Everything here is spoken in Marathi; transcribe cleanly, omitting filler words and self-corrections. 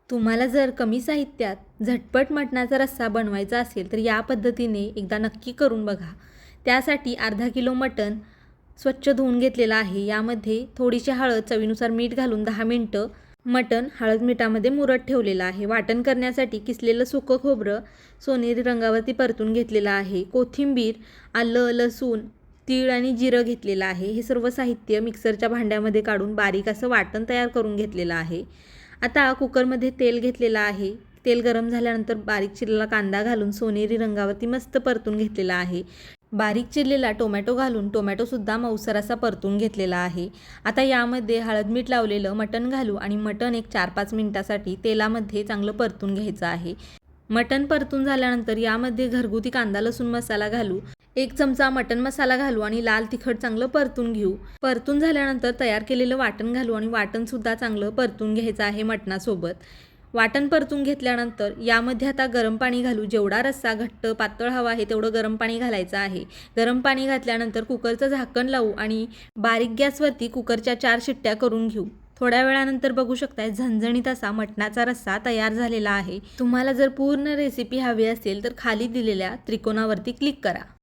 तुम्हाला जर कमी साहित्यात झटपट मटणाचा रस्सा बनवायचा असेल तर या पद्धतीने एकदा नक्की करून बघा. त्यासाठी अर्धा किलो मटण स्वच्छ धुवून घेतलेलं आहे. यामध्ये थोडीशी हळद, चवीनुसार मीठ घालून 10 मिनटं मटण हळद मिठामध्ये मुरत ठेवलेलं आहे. वाटण करण्यासाठी किसलेलं सुकं खोबरं सोनेरी रंगावरती परतून घेतलेलं आहे. कोथिंबीर, आलं, लसूण, तीळ आणि जिरं घेतलेलं आहे. हे सर्व साहित्य मिक्सरच्या भांड्यामध्ये काढून बारीक असं वाटण तयार करून घेतलेलं आहे. आता कुकरमध्ये तेल घेतलेलं आहे. तेल गरम झाल्यानंतर बारीक चिरलेला कांदा घालून सोनेरी रंगावरती मस्त परतून घेतलेला आहे. बारीक चिरलेला टोमॅटो घालून टोमॅटोसुद्धा मऊसर असा परतून घेतलेला आहे. आता यामध्ये हळद मीठ लावलेलं मटण घालू आणि मटण एक 4-5 मिनिटासाठी तेलामध्ये चांगलं परतून घ्यायचं आहे. मटण परतून झाल्यानंतर यामध्ये घरगुती कांदा लसूण मसाला घालू. 1 चमचा मटण मसाला घालू आणि लाल तिखट चांगलं परतून घेऊ. परतून झाल्यानंतर तयार केलेलं वाटण घालू आणि वाटणसुद्धा चांगलं परतून घ्यायचं आहे मटणासोबत. वाटण परतून घेतल्यानंतर यामध्ये आता गरम पाणी घालू. जेवढा रस्सा घट्ट पातळ हवा आहे तेवढं गरम पाणी घालायचं आहे. गरम पाणी घातल्यानंतर कुकरचं झाकण लावू आणि बारीक गॅसवरती कुकरच्या 4 शिट्ट्या करून घेऊ. थोड्या वेळानंतर बघू शकताय झणझणीत असा मटणाचा रस्सा तयार झालेला आहे. तुम्हाला जर पूर्ण रेसिपी हवी असेल तर खाली दिलेल्या त्रिकोणावरती क्लिक करा.